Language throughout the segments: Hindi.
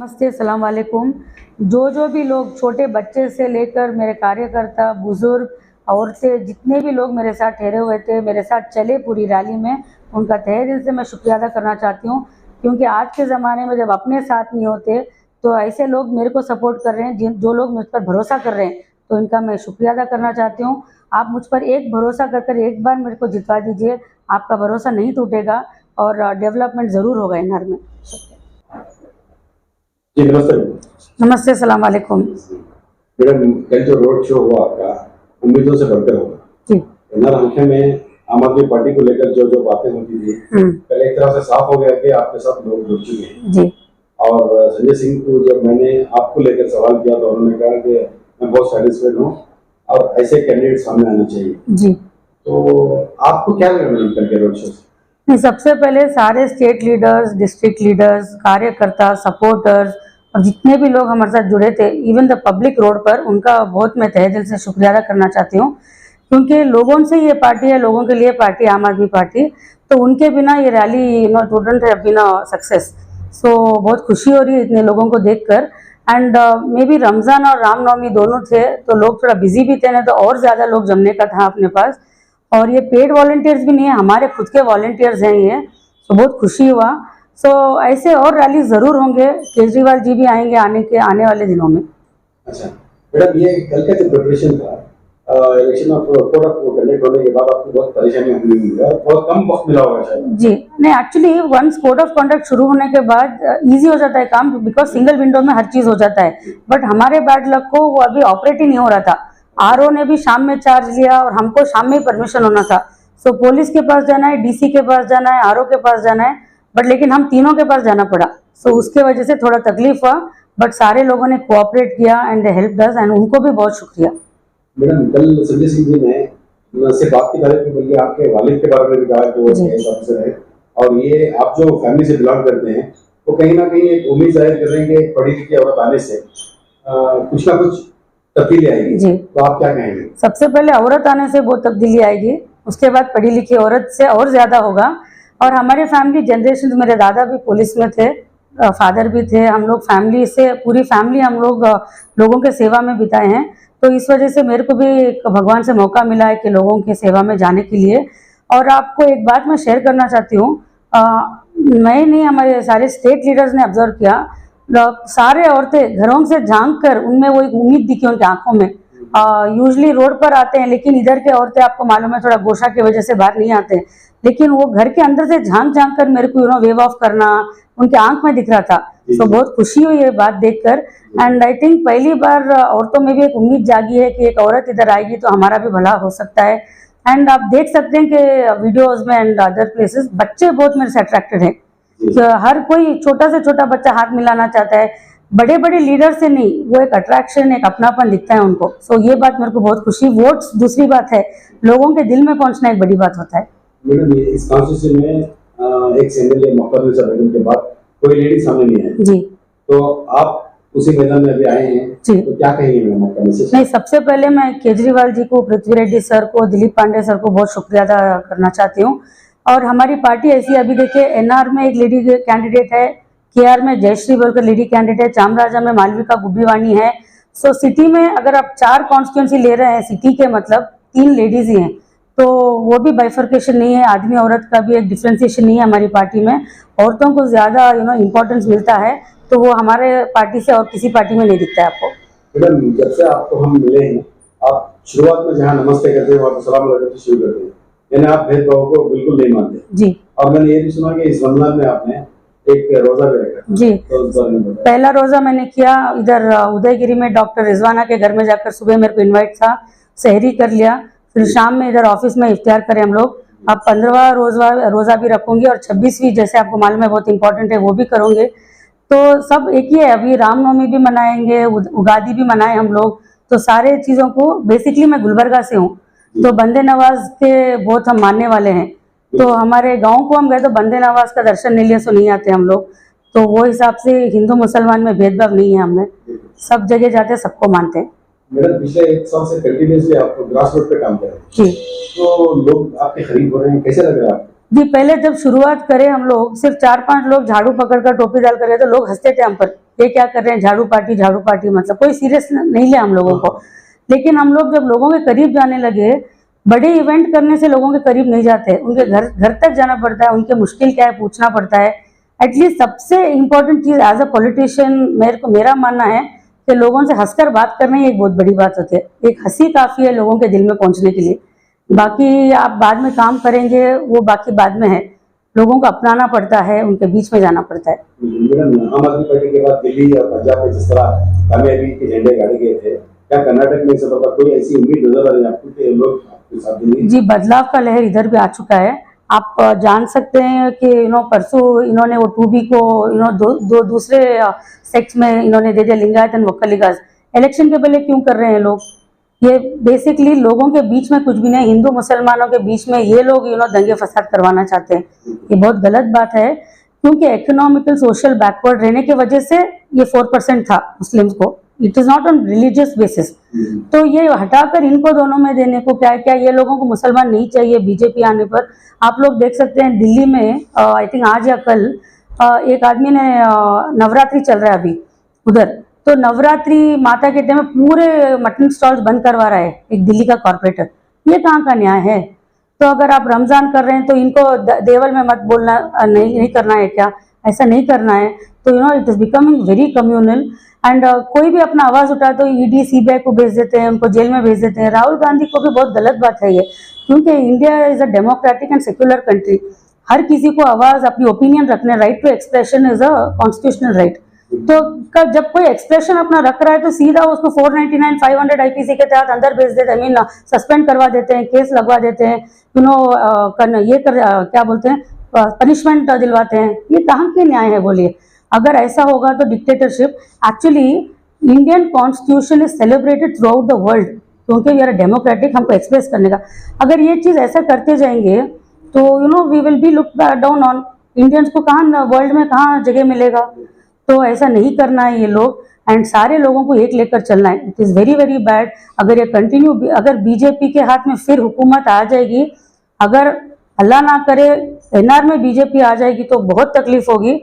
नमस्ते, अस्सलाम वालेकुम। जो भी लोग छोटे बच्चे से लेकर मेरे कार्यकर्ता, बुज़ुर्ग, औरतें, जितने भी लोग मेरे साथ ठहरे हुए थे, मेरे साथ चले पूरी रैली में, उनका तहे दिल से मैं शुक्रिया अदा करना चाहती हूँ। क्योंकि आज के ज़माने में जब अपने साथ नहीं होते, तो ऐसे लोग मेरे को सपोर्ट कर रहे हैं, जो लोग मुझ पर भरोसा कर रहे हैं, तो इनका मैं शुक्रिया अदा करना चाहती हूँ। आप मुझ पर एक भरोसा कर एक बार मेरे को जितवा दीजिए, आपका भरोसा नहीं टूटेगा और डेवलपमेंट ज़रूर होगा इनार में। जी नमस्ते। नमस्ते, अस्सलाम वालेकुम। मैडम, कल जो रोड शो हुआ आपका उम्मीदों से बढ़कर होगा जी। इनार हल्के में आम आदमी पार्टी को लेकर जो बातें होती थी, कल एक तरह से साफ हो गया कि आपके साथ लोग जुड़ चुके हैं। जी। और संजय सिंह को जब मैंने आपको लेकर सवाल किया तो उन्होंने कहा कि मैं बहुत सेटिस्फाइड हूँ और ऐसे कैंडिडेट सामने आने चाहिए। जी। तो आपको क्या लगा मैडम कल के रोड शो से? नहीं, सबसे पहले सारे स्टेट लीडर्स, डिस्ट्रिक्ट लीडर्स, कार्यकर्ता, सपोर्टर्स और जितने भी लोग हमारे साथ जुड़े थे, इवन द पब्लिक रोड पर, उनका बहुत मैं तहे दिल से शुक्रिया अदा करना चाहती हूँ। क्योंकि लोगों से ये पार्टी है, लोगों के लिए पार्टी, आम आदमी पार्टी, तो उनके बिना ये rally wouldn't have been a success. So बहुत खुशी हो रही है इतने लोगों को देखकर। एंड मे बी रमज़ान और रामनवमी दोनों थे, तो लोग थोड़ा बिजी भी थे, ना तो और ज़्यादा लोग जमने का था अपने पास। और ये पेड वॉलंटियर्स भी नहीं है, हमारे खुद के वॉलंटियर्स हैं ये, तो बहुत खुशी हुआ। सो ऐसे और रैली ज़रूर होंगे, केजरीवाल जी भी आएंगे आने वाले दिनों में। अच्छा मैडम, ये कल का जो प्रिपरेशन था election of code of conduct होने के बाद आपको बहुत परेशानी हुई है और बहुत कम वक्त मिला होगा शायद। जी नहीं, actually once code of conduct शुरू होने के बाद इजी हो जाता है काम, बिकॉज सिंगल विंडो में हर चीज़ हो जाता है। बट हमारे बैड लक को वो अभी ऑपरेट ही नहीं हो रहा था। आरओ ने भी शाम में चार्ज लिया और हमको शाम में ही परमिशन होना था। सो पुलिस के पास जाना है, डीसी के पास जाना है, आरओ के पास जाना है, बट लेकिन हम तीनों के पास जाना पड़ा। सो उसके वजह से थोड़ा तकलीफ हुआ, बट सारे लोगों ने कोऑपरेट किया एंड हेल्प अस, एंड उनको भी बहुत शुक्रिया। मैडम, कल संजय सिंह जी ने सिर्फ आपकी तारीफ की बल्कि आपके वालिद के बारे में भी कहा कि वो आईएएस ऑफिसर है, और ये आप जो फैमिली से बिलोंग करते हैं वो कहीं ना कहीं एक उम्मीद जाहिर कर रहे हैं कि पढ़ी लिखी औरत आने से कुछ ना कुछ तब्दीली आएगी। जी, तो आप क्या कहेंगे? सबसे पहले औरत आने से बहुत तब्दीली आएगी, उसके बाद पढ़ी लिखी औरत से और ज्यादा होगा। और हमारे फैमिली जनरेशन, मेरे दादा भी पुलिस में थे, फादर भी थे, हम लोग फैमिली से, पूरी फैमिली हम लोग लोगों के सेवा में बिताए हैं। तो इस वजह से मेरे को भी भगवान से मौका मिला है कि लोगों की सेवा में जाने के लिए। और आपको एक बात मैं शेयर करना चाहती हूँ, मैं नहीं, हमारे सारे स्टेट लीडर्स ने ऑब्जर्व किया, सारे औरतें घरों से झांक कर, उनमें वो एक उम्मीद दिखी उनकी आंखों में। यूजली रोड पर आते हैं, लेकिन इधर के औरतें आपको मालूम है थोड़ा गोशा की वजह से बाहर नहीं आते, लेकिन वो घर के अंदर से झांक झांक कर मेरे को वेव ऑफ करना उनके आंख में दिख रहा था। तो बहुत खुशी हुई ये बात देखकर। एंड आई थिंक पहली बार औरतों में भी एक उम्मीद जागी है कि एक औरत इधर आएगी तो हमारा भी भला हो सकता है। एंड आप देख सकते हैं कि वीडियोज में एंड अदर प्लेसेस बच्चे बहुत मेरे से अट्रैक्टेड हैं। हर कोई छोटा से छोटा बच्चा हाथ मिलाना चाहता है, बड़े बड़े लीडर से नहीं, वो एक अट्रैक्शन, एक अपनापन दिखता है उनको। सो ये बात मेरे को बहुत खुशी। वोट्स दूसरी बात है, लोगों के दिल में पहुंचना एक बड़ी बात होता है। मैडम, इस कॉन्स्टिट्यूशन में एक एमएलए मौका के बाद कोई लेडी सामने नहीं आई जी, तो आप उसी मैदान में अभी आए हैं जी, तो क्या कहेंगे मैडम आपका मैसेज? नहीं, सबसे पहले मैं केजरीवाल जी को, पृथ्वी रेड्डी सर को, दिलीप पांडे सर को बहुत शुक्रिया अदा करना चाहती हूँ। और हमारी पार्टी ऐसी, अभी देखिए एनआर में एक लेडी कैंडिडेट है, केआर में जयश्री बोलकर लेडी कैंडिडेट है, चामराजा में मालविका गुब्बीवाणी है। सो सिटी में अगर आप 4 कॉन्स्टिट्यूंसी ले रहे हैं सिटी के, मतलब 3 लेडीज ही हैं, तो वो भी बाइफर्केशन नहीं है, आदमी औरत का भी एक डिफ्रेंसिएशन नहीं है हमारी पार्टी में। औरतों को ज़्यादा इम्पोर्टेंस मिलता है, तो वो हमारे पार्टी से और किसी पार्टी में नहीं दिखता है आपको। मैडम, जब से आपको हम मिले हैं, आप शुरुआत में जहाँ नमस्ते करते हैं वहाँ सलाम लगाते शुरू करते हैं, यानी आप भेदभाव को बिल्कुल नहीं मानते जी। और मैंने ये भी सुना कि इस रमजान में आपने एक रोजा भी रखा जी। तो पहला रोजा मैंने किया इधर उदयगिरी में, डॉक्टर रिजवाना के घर में जाकर, सुबह मेरे को इन्वाइट था, सहरी कर लिया, फिर शाम में इधर ऑफिस में इफ्तियार करें हम लोग। अब 15वां रोजा भी रखूंगी और 26वीं, जैसे आपको मालूम है बहुत इंपॉर्टेंट है, वो भी करूंगे। तो सब एक ही है, अभी रामनवमी भी मनाएंगे, उगादी भी मनाए हम लोग। तो सारे चीज़ों को, बेसिकली मैं गुलबर्गा से हूँ, तो बंदे नवाज के बहुत हम मानने वाले हैं। तो हमारे गांव को हम गए तो बंदे नवाज का दर्शन नहीं लिया, सो नहीं आते हम लोग। तो वो हिसाब से हिंदू मुसलमान में भेदभाव नहीं है, हमें सब जगह जाते, सबको मानते हैं। मैडम, पिछले 1 साल से कंटिन्यूअसली आप ग्रास रूट पे काम कर रहे हैं जी, तो लोग आपके करीब हो रहे हैं, कैसे लग रहा है आपको? जी, पहले जब शुरुआत करें हम लोग, सिर्फ 4-5 लोग झाड़ू पकड़कर टोपी डाल कर गए तो लोग हंसते थे हम पर ये क्या कर रहे हैं, झाड़ू पार्टी, मतलब कोई सीरियस नहीं लिया हम लोगों को। लेकिन हम लोग जब लोगों के करीब जाने लगे, बड़े इवेंट करने से लोगों के करीब नहीं जाते, उनके घर तक जाना पड़ता है, उनके मुश्किल क्या है पूछना पड़ता है। एटलीस्ट सबसे इम्पोर्टेंट चीज़ एज अ पॉलिटिशियन मेरा मानना है कि लोगों से हंसकर बात करना ही एक बहुत बड़ी बात होती है। एक हंसी काफ़ी है लोगों के दिल में पहुंचने के लिए, बाकी आप बाद में काम करेंगे वो बाकी बाद में है। लोगों को अपनाना पड़ता है, उनके बीच में जाना पड़ता है। मैडम, आम आदमी पार्टी के बाद दिल्ली और पंजाब में जिस तरह कामयाबी के झंडे गाड़े गए थे, क्या कर्नाटक में इस बार कोई ऐसी उम्मीद नजर आ रही है आपको कि लोग आपके साथ देंगे? जी, बदलाव का लहर इधर भी आ चुका है। आप जान सकते हैं कि परसों इन्होंने वो 2B को दो दूसरे सेक्स में इन्होंने दे दिया, लिंगायत एंड वक्कलिगास। इलेक्शन के पहले क्यों कर रहे हैं लोग? ये बेसिकली लोगों के बीच में कुछ भी नहीं, हिंदू मुसलमानों के बीच में ये लोग दंगे फसाद करवाना चाहते हैं। ये बहुत गलत बात है, क्योंकि इकोनॉमिकल सोशल बैकवर्ड रहने की वजह से ये 4% था मुस्लिम्स को, it is not on religious basis. तो ये हटाकर इनको दोनों में देने को क्या ये लोगों को मुसलमान नहीं चाहिए बीजेपी आने पर। आप लोग देख सकते हैं दिल्ली में आई थिंक आज या कल एक आदमी ने नवरात्रि चल रहा है अभी उधर, तो नवरात्रि माता के टाइम में पूरे मटन स्टॉल्स बंद करवा रहा है एक दिल्ली का कॉर्पोरेटर। ये कहाँ का न्याय है? तो अगर आप रमजान कर रहे हैं तो इनको देवल में मत बोलना, नहीं करना है क्या? ऐसा नहीं करना है। तो it is becoming very communal and कोई भी अपना आवाज उठा तो ईडी सीबीआई को भेज देते हैं, उनको जेल में भेज देते हैं। राहुल गांधी को भी बहुत गलत बात है ये, क्योंकि India is a democratic and secular country. हर किसी को आवाज, अपनी ओपिनियन रखने, right to expression is a constitutional right. तो जब कोई एक्सप्रेशन अपना रख रहा है तो सीधा उसको 499 500 आईपीसी के तहत अंदर भेज देते हैं, सस्पेंड करवा देते हैं, केस लगवा देते हैं, क्या बोलते हैं, पनिशमेंट दिलवाते हैं। ये कहाँ के न्याय है बोलिए? अगर ऐसा होगा तो dictatorship. Actually Indian constitution is celebrated throughout the world, क्योंकि वी आर डेमोक्रेटिक, हमको एक्सप्रेस करने का। अगर ये चीज़ ऐसा करते जाएंगे तो we will be look down on. Indians को कहाँ वर्ल्ड में कहाँ जगह मिलेगा? तो ऐसा नहीं करना है ये लोग, एंड सारे लोगों को एक लेकर चलना है। It is very very bad. अगर ये कंटिन्यू, अगर बीजेपी के हाथ में फिर हुकूमत आ जाएगी, अगर अल्लाह ना करे एनआर में बीजेपी आ जाएगी तो बहुत तकलीफ होगी।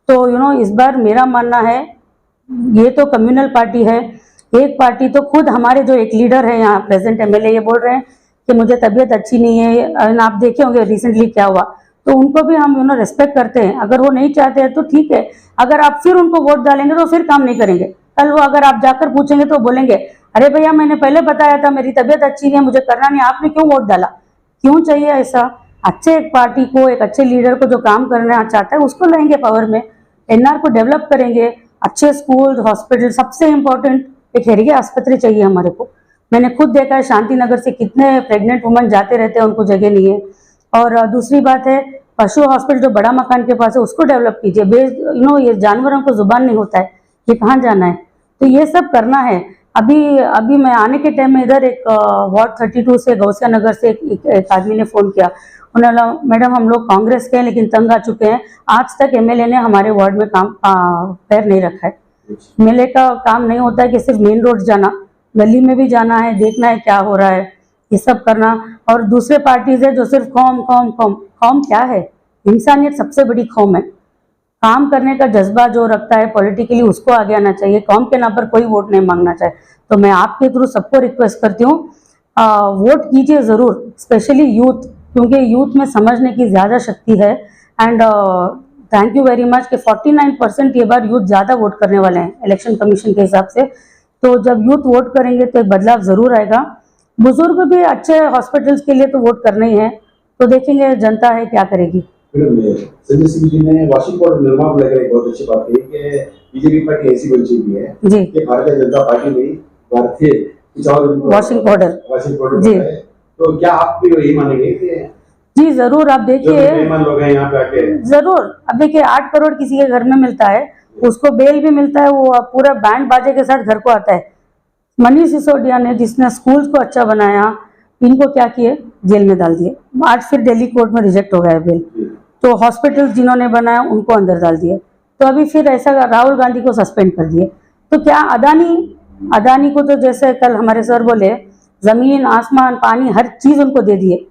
तो इस बार मेरा मानना है, ये तो कम्युनल पार्टी है, एक पार्टी तो खुद हमारे जो एक लीडर है यहाँ प्रेजेंट एमएलए, ये बोल रहे हैं कि मुझे तबीयत अच्छी नहीं है। आप देखे होंगे रिसेंटली क्या हुआ, तो उनको भी हम रेस्पेक्ट करते हैं। अगर वो नहीं चाहते हैं तो ठीक है, अगर आप फिर उनको वोट डालेंगे तो फिर काम नहीं करेंगे। कल वो अगर आप जाकर पूछेंगे तो बोलेंगे, अरे भैया मैंने पहले बताया था, मेरी तबीयत अच्छी नहीं है, मुझे करना नहीं, आपने क्यों वोट डाला? क्यों चाहिए ऐसा? अच्छे एक पार्टी को, एक अच्छे लीडर को जो काम करना चाहता है उसको लाएंगे पावर में, एनआर को डेवलप करेंगे, अच्छे स्कूल, हॉस्पिटल, सबसे इम्पोर्टेंट एक हेरिगे आस्पत्रि चाहिए हमारे को। मैंने खुद देखा है शांति नगर से कितने प्रेग्नेंट वुमन जाते रहते हैं, उनको जगह नहीं है। और दूसरी बात है, पशु हॉस्पिटल जो बड़ा मकान के पास है उसको डेवलप कीजिए। ये जानवरों को जुबान नहीं होता है, ये कहाँ जाना है? तो ये सब करना है। अभी मैं आने के टाइम में इधर एक वार्ड 32 से, गौसिया नगर से एक आदमी ने फ़ोन किया। उन्होंने, मैडम हम लोग कांग्रेस के हैं लेकिन तंग आ चुके हैं, आज तक एमएलए ने हमारे वार्ड में पैर नहीं रखा है। एमएलए का काम नहीं होता है कि सिर्फ मेन रोड जाना, गली में भी जाना है, देखना है क्या हो रहा है, ये सब करना। और दूसरे पार्टीज है जो सिर्फ कौम क्या है? इंसानियत सबसे बड़ी कौम है। काम करने का जज्बा जो रखता है पॉलिटिकली, उसको आगे आना चाहिए। कौम के नाम पर कोई वोट नहीं मांगना चाहिए। तो मैं आपके थ्रू सबको रिक्वेस्ट करती हूँ, वोट कीजिए ज़रूर, स्पेशली यूथ, क्योंकि यूथ में समझने की ज़्यादा शक्ति है। And thank you very much कि 49% ये बार यूथ ज़्यादा वोट करने वाले हैं इलेक्शन कमीशन के हिसाब से। तो जब यूथ वोट करेंगे तो एक बदलाव ज़रूर आएगा। बुजुर्ग भी अच्छे हॉस्पिटल्स के लिए तो वोट करना ही है, तो देखेंगे जनता है क्या करेगी। संजय सिंह जी ने वॉशिंग पाउडर निर्माण को लेकर एक बहुत अच्छी बात कही कि बीजेपी पार्टी ऐसी बन चुकी है जी कि भारतीय जनता पार्टी में भारतीय वॉशिंग पाउडर जी। तो क्या आप भी यही मानेंगे कि जी जरूर? आप देखिए, लोग हैं यहाँ पे आके जरूर। अब देखिए 8 करोड़ किसी के घर में मिलता है, उसको बेल भी मिलता है, वो पूरा बैंड बाजे के साथ घर को आता है। मनीष सिसोदिया ने, जिसने स्कूल्स को अच्छा बनाया, इनको क्या किए? जेल में डाल दिए। आज फिर दिल्ली कोर्ट में रिजेक्ट हो गया है बेल। तो हॉस्पिटल्स जिन्होंने बनाया उनको अंदर डाल दिए। तो अभी फिर ऐसा राहुल गांधी को सस्पेंड कर दिए। तो क्या अदानी को तो जैसे कल हमारे सर बोले, जमीन आसमान पानी हर चीज उनको दे दिए।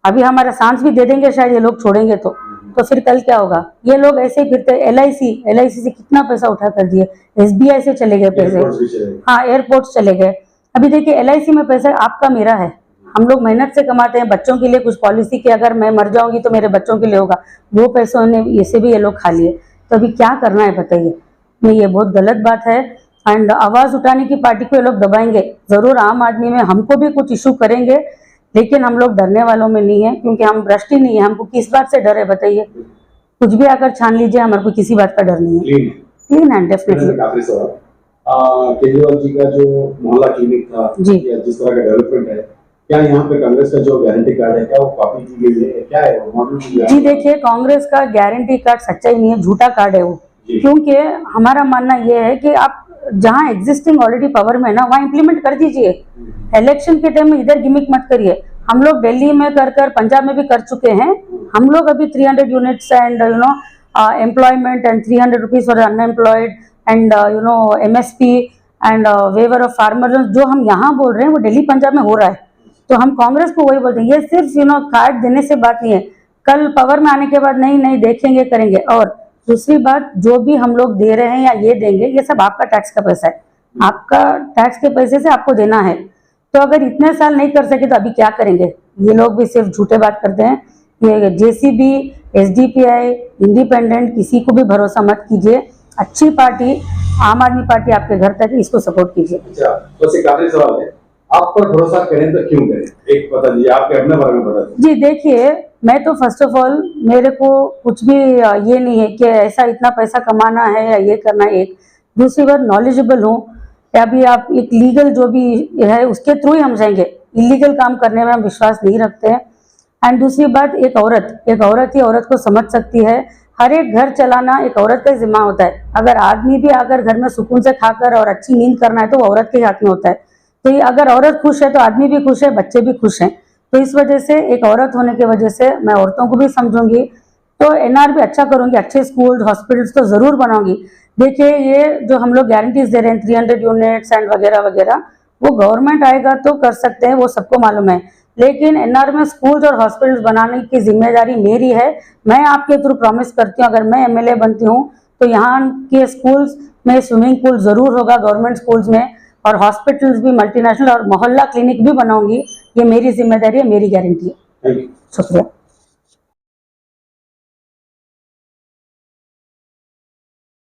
अभी हमारा सांस भी दे देंगे शायद ये लोग छोड़ेंगे तो। तो फिर कल क्या होगा? ये लोग ऐसे ही फिरते। LIC से कितना पैसा उठा कर दिए, SBI से चले गए पैसे, एयरपोर्ट्स भी चले। हाँ एयरपोर्ट चले गए। अभी देखिए LIC में पैसा आपका मेरा है, हम लोग मेहनत से कमाते हैं बच्चों के लिए कुछ पॉलिसी की, अगर मैं मर जाऊंगी तो मेरे बच्चों के लिए होगा, वो पैसों ने इसे भी ये लोग खा लिए। तो अभी क्या करना है बताइए? नहीं, ये बहुत गलत बात है। एंड आवाज उठाने की पार्टी को ये लोग दबाएंगे जरूर, आम आदमी में हमको भी कुछ इशू करेंगे, लेकिन हम लोग डरने वालों में नहीं है, क्योंकि हम भ्रष्ट ही नहीं है। हमको किस बात से डर है बताइए? कुछ भी आकर छान लीजिए, हमारे को किसी बात का डर नहीं है। क्लीन है डेफिनेटली। आखिरी सवाल, केजरीवाल जी का जो मोहल्ला क्लिनिक था जी। या जिस तरह का डेवलपमेंट है, क्या यहाँ पे कांग्रेस का जो गारंटी कार्ड है क्या वो कॉपी की गई है, क्या है वो मॉडल की जी देखिए, कांग्रेस का गारंटी कार्ड सच्चा ही नहीं है, झूठा कार्ड है वो। क्योंकि हमारा मानना ये है कि आप जहां एग्जिस्टिंग ऑलरेडी पावर में है ना, वहां इंप्लीमेंट कर दीजिए। इलेक्शन के टाइम में इधर गिमिक मत करिए। हम लोग दिल्ली में कर पंजाब में भी कर चुके हैं। हम लोग अभी 300 units and employment and 300 rupees for unemployed and MSP and waiver of farmer, जो हम यहाँ बोल रहे हैं वो दिल्ली पंजाब में हो रहा है। तो हम कांग्रेस को वही बोलते हैं, ये सिर्फ कार्ड देने से बात नहीं है, कल पावर में आने के बाद नहीं देखेंगे करेंगे। और दूसरी बात, जो भी हम लोग दे रहे हैं या ये देंगे, ये सब आपका टैक्स का पैसा है, आपका टैक्स के पैसे से आपको देना है। तो अगर इतने साल नहीं कर सके तो अभी क्या करेंगे? ये लोग भी सिर्फ झूठे बात करते हैं। ये JCB, SDPI, इंडिपेंडेंट, किसी को भी भरोसा मत कीजिए। अच्छी पार्टी आम आदमी पार्टी आपके घर तक है, इसको सपोर्ट कीजिए। अच्छा, बस एक आखिरी सवाल है, आप पर भरोसा करें तो क्यों करें, एक बता दीजिए, आपके अपने बारे में बता दीजिए। जी देखिए, मैं तो फर्स्ट ऑफ ऑल मेरे को कुछ भी ये नहीं है कि ऐसा इतना पैसा कमाना है या ये करना है। एक दूसरी बात, नॉलेजेबल हूँ। अभी आप एक लीगल जो भी है उसके थ्रू ही हम जाएंगे, इलीगल काम करने में हम विश्वास नहीं रखते हैं। एंड दूसरी बात, एक औरत ही औरत को समझ सकती है। हर एक घर चलाना एक औरत का जिम्मा होता है। अगर आदमी भी अगर घर में सुकून से खाकर और अच्छी नींद करना है तो वो औरत के हाथ में होता है। तो ये अगर औरत खुश है तो आदमी भी खुश है, बच्चे भी खुश हैं। तो इस वजह से एक औरत होने की वजह से मैं औरतों को भी समझूंगी। तो NR भी अच्छा करूंगी, अच्छे स्कूल हॉस्पिटल्स तो जरूर बनाऊंगी। देखिए, ये जो हम लोग गारंटीज दे रहे हैं 300 यूनिट्स एंड वगैरह वगैरह, वो गवर्नमेंट आएगा तो कर सकते हैं, वो सबको मालूम है। लेकिन NR में स्कूल्स और हॉस्पिटल्स बनाने की जिम्मेदारी मेरी है। मैं आपके थ्रू प्रॉमिस करती हूँ, अगर मैं MLA बनती हूँ तो यहाँ के स्कूल्स में स्विमिंग पूल जरूर होगा, गवर्नमेंट स्कूल्स में, और हॉस्पिटल्स भी मल्टीनेशनल, और मोहल्ला क्लिनिक भी बनाऊंगी। ये मेरी जिम्मेदारी है, मेरी गारंटी है। Thank you. शुक्रिया।